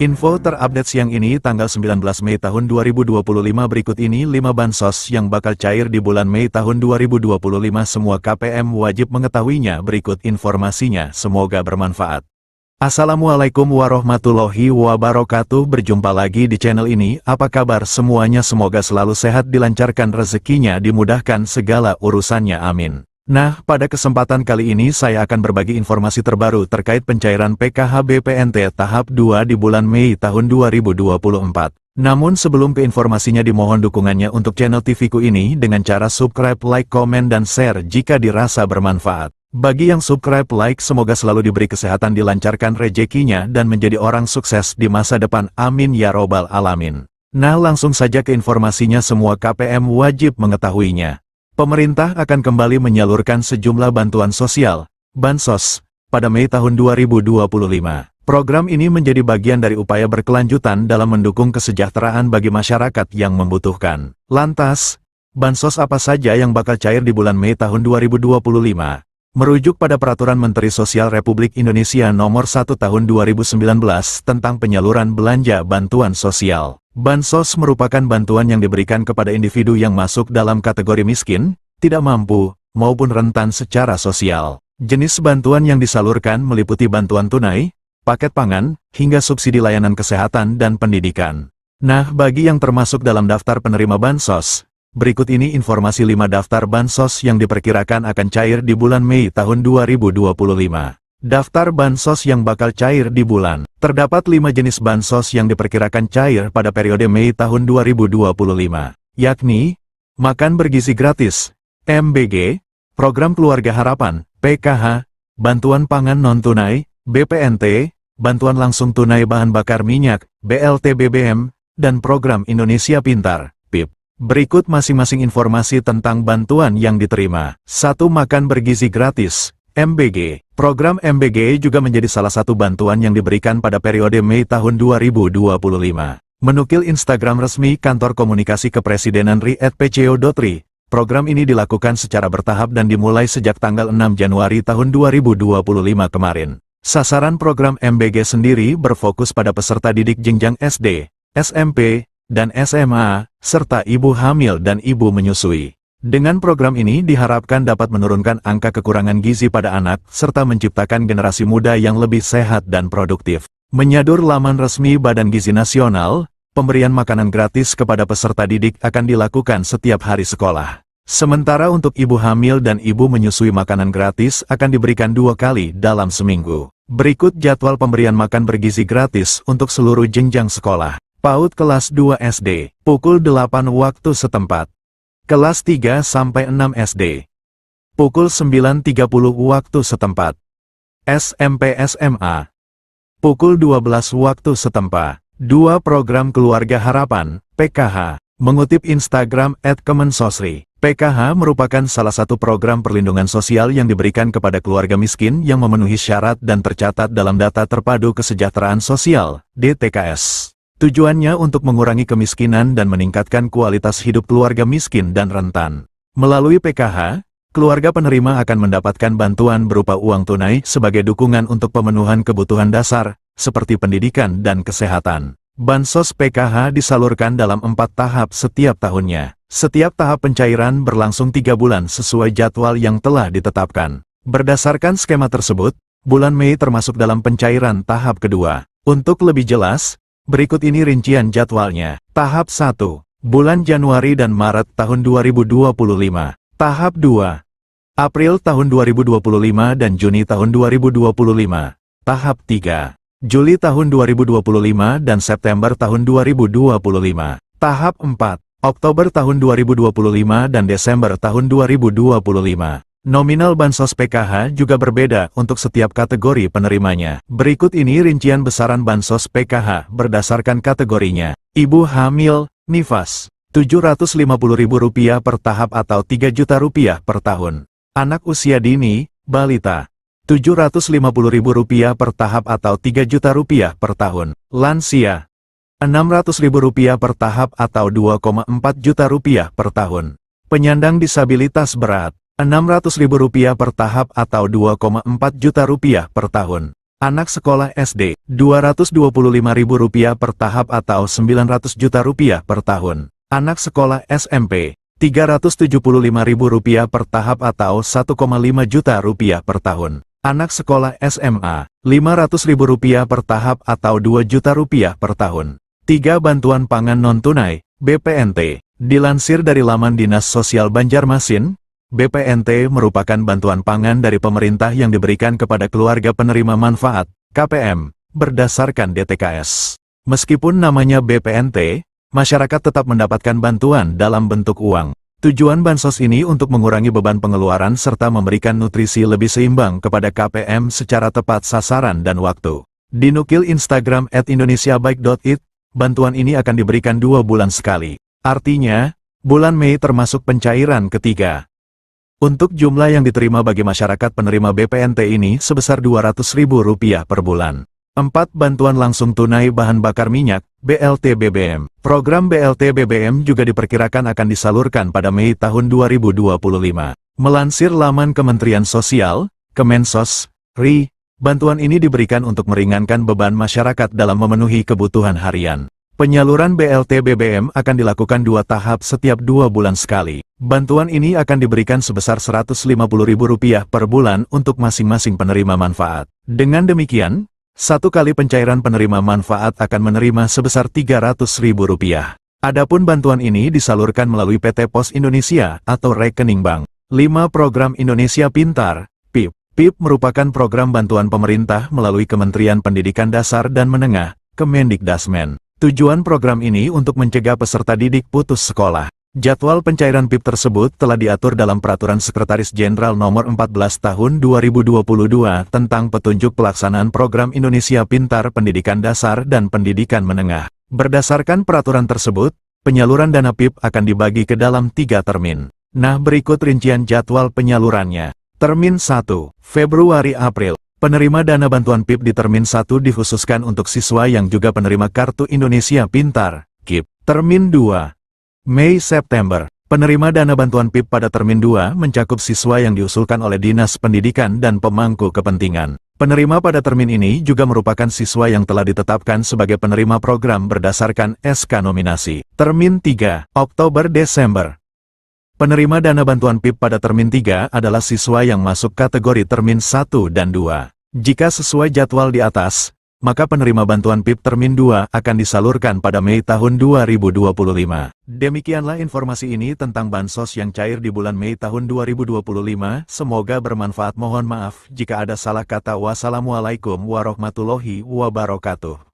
Info terupdate siang ini tanggal 19 Mei tahun 2025 berikut ini 5 bansos yang bakal cair di bulan Mei tahun 2025 semua KPM wajib mengetahuinya berikut informasinya semoga bermanfaat. Assalamualaikum warahmatullahi wabarakatuh berjumpa lagi di channel ini apa kabar semuanya semoga selalu sehat dilancarkan rezekinya dimudahkan segala urusannya amin. Nah, pada kesempatan kali ini saya akan berbagi informasi terbaru terkait pencairan PKH BPNT tahap 2 di bulan Mei tahun 2024. Namun sebelum ke informasinya dimohon dukungannya untuk channel TV-ku ini dengan cara subscribe, like, komen, dan share jika dirasa bermanfaat. Bagi yang subscribe, like, semoga selalu diberi kesehatan dilancarkan rezekinya dan menjadi orang sukses di masa depan amin ya robbal alamin. Nah langsung saja ke informasinya semua KPM wajib mengetahuinya. Pemerintah akan kembali menyalurkan sejumlah bantuan sosial, bansos, pada Mei tahun 2025. Program ini menjadi bagian dari upaya berkelanjutan dalam mendukung kesejahteraan bagi masyarakat yang membutuhkan. Lantas, bansos apa saja yang bakal cair di bulan Mei tahun 2025? Merujuk pada Peraturan Menteri Sosial Republik Indonesia Nomor 1 Tahun 2019 tentang penyaluran belanja bantuan sosial. Bansos merupakan bantuan yang diberikan kepada individu yang masuk dalam kategori miskin, tidak mampu, maupun rentan secara sosial. Jenis bantuan yang disalurkan meliputi bantuan tunai, paket pangan, hingga subsidi layanan kesehatan dan pendidikan. Nah, bagi yang termasuk dalam daftar penerima bansos, berikut ini informasi 5 daftar bansos yang diperkirakan akan cair di bulan Mei tahun 2025. Daftar bansos yang bakal cair di bulan. Terdapat 5 jenis bansos yang diperkirakan cair pada periode Mei tahun 2025, yakni Makan Bergizi Gratis, MBG, Program Keluarga Harapan, PKH, Bantuan Pangan Non-Tunai, BPNT, Bantuan Langsung Tunai Bahan Bakar Minyak, BLT BBM, dan Program Indonesia Pintar, PIP. Berikut masing-masing informasi tentang bantuan yang diterima. 1. Makan Bergizi Gratis, MBG. Program MBG juga menjadi salah satu bantuan yang diberikan pada periode Mei tahun 2025. Menukil Instagram resmi Kantor Komunikasi Kepresidenan @pco.ri, program ini dilakukan secara bertahap dan dimulai sejak tanggal 6 Januari tahun 2025 kemarin. Sasaran program MBG sendiri berfokus pada peserta didik jenjang SD, SMP, dan SMA, serta ibu hamil dan ibu menyusui. Dengan program ini diharapkan dapat menurunkan angka kekurangan gizi pada anak, serta menciptakan generasi muda yang lebih sehat dan produktif. Menyadur laman resmi Badan Gizi Nasional, pemberian makanan gratis kepada peserta didik akan dilakukan setiap hari sekolah. Sementara untuk ibu hamil dan ibu menyusui makanan gratis akan diberikan 2 kali dalam seminggu. Berikut jadwal pemberian makan bergizi gratis untuk seluruh jenjang sekolah. PAUD kelas 2 SD, pukul 8 waktu setempat. Kelas 3 sampai 6 SD, pukul 9.30 waktu setempat. SMP SMA, pukul 12 waktu setempat. 2. Program Keluarga Harapan, PKH. Mengutip Instagram @kemensosri, PKH merupakan salah satu program perlindungan sosial yang diberikan kepada keluarga miskin yang memenuhi syarat dan tercatat dalam Data Terpadu Kesejahteraan Sosial, DTKS. Tujuannya untuk mengurangi kemiskinan dan meningkatkan kualitas hidup keluarga miskin dan rentan. Melalui PKH, keluarga penerima akan mendapatkan bantuan berupa uang tunai sebagai dukungan untuk pemenuhan kebutuhan dasar, seperti pendidikan dan kesehatan. Bansos PKH disalurkan dalam 4 tahap setiap tahunnya. Setiap tahap pencairan berlangsung 3 bulan sesuai jadwal yang telah ditetapkan. Berdasarkan skema tersebut, bulan Mei termasuk dalam pencairan tahap kedua. Untuk lebih jelas, berikut ini rincian jadwalnya. Tahap 1, bulan Januari dan Maret tahun 2025. Tahap 2, April tahun 2025 dan Juni tahun 2025. Tahap 3, Juli tahun 2025 dan September tahun 2025. Tahap 4, Oktober tahun 2025 dan Desember tahun 2025. Nominal bansos PKH juga berbeda untuk setiap kategori penerimanya. Berikut ini rincian besaran bansos PKH berdasarkan kategorinya. Ibu hamil, nifas, Rp750.000 per tahap atau Rp3 juta per tahun. Anak usia dini, balita, Rp750.000 per tahap atau Rp3 juta per tahun. Lansia, Rp600.000 per tahap atau Rp2,4 juta per tahun. Penyandang disabilitas berat, Rp600.000 per tahap atau Rp2,4 juta per tahun. Anak sekolah SD, Rp225.000 per tahap atau Rp900 juta per tahun. Anak sekolah SMP, Rp375.000 per tahap atau Rp1,5 juta per tahun. Anak sekolah SMA, Rp500.000 per tahap atau Rp2 juta per tahun. 3. Bantuan pangan non-tunai, BPNT. Dilansir dari laman Dinas Sosial Banjarmasin, BPNT merupakan bantuan pangan dari pemerintah yang diberikan kepada keluarga penerima manfaat, KPM, berdasarkan DTKS. Meskipun namanya BPNT, masyarakat tetap mendapatkan bantuan dalam bentuk uang. Tujuan bansos ini untuk mengurangi beban pengeluaran serta memberikan nutrisi lebih seimbang kepada KPM secara tepat sasaran dan waktu. Dinukil Instagram @indonesiabaik.it, bantuan ini akan diberikan 2 bulan sekali. Artinya, bulan Mei termasuk pencairan ketiga. Untuk jumlah yang diterima bagi masyarakat penerima BPNT ini sebesar Rp200.000 per bulan. 4. Bantuan langsung tunai bahan bakar minyak, BLT BBM. Program BLT BBM juga diperkirakan akan disalurkan pada Mei tahun 2025. Melansir laman Kementerian Sosial, Kemensos, RI, bantuan ini diberikan untuk meringankan beban masyarakat dalam memenuhi kebutuhan harian. Penyaluran BLT BBM akan dilakukan 2 tahap setiap 2 bulan sekali. Bantuan ini akan diberikan sebesar Rp150.000 per bulan untuk masing-masing penerima manfaat. Dengan demikian, 1 kali pencairan penerima manfaat akan menerima sebesar Rp300.000. Adapun bantuan ini disalurkan melalui PT Pos Indonesia atau rekening bank. 5. Program Indonesia Pintar, PIP. PIP merupakan program bantuan pemerintah melalui Kementerian Pendidikan Dasar dan Menengah, Kemendikdasmen. Tujuan program ini untuk mencegah peserta didik putus sekolah. Jadwal pencairan PIP tersebut telah diatur dalam Peraturan Sekretaris Jenderal Nomor 14 Tahun 2022 tentang petunjuk pelaksanaan program Indonesia Pintar Pendidikan Dasar dan Pendidikan Menengah. Berdasarkan peraturan tersebut, penyaluran dana PIP akan dibagi ke dalam 3 termin. Nah, berikut rincian jadwal penyalurannya. Termin 1, Februari-April. Penerima dana bantuan PIP di Termin 1 dikhususkan untuk siswa yang juga penerima Kartu Indonesia Pintar, KIP. Termin 2, Mei-September. Penerima dana bantuan PIP pada Termin 2 mencakup siswa yang diusulkan oleh Dinas Pendidikan dan pemangku kepentingan. Penerima pada termin ini juga merupakan siswa yang telah ditetapkan sebagai penerima program berdasarkan SK nominasi. Termin 3, Oktober-Desember. Penerima dana bantuan PIP pada Termin 3 adalah siswa yang masuk kategori Termin 1 dan 2. Jika sesuai jadwal di atas, maka penerima bantuan PIP Termin 2 akan disalurkan pada Mei tahun 2025. Demikianlah informasi ini tentang bansos yang cair di bulan Mei tahun 2025. Semoga bermanfaat. Mohon maaf jika ada salah kata. Wassalamualaikum warahmatullahi wabarakatuh.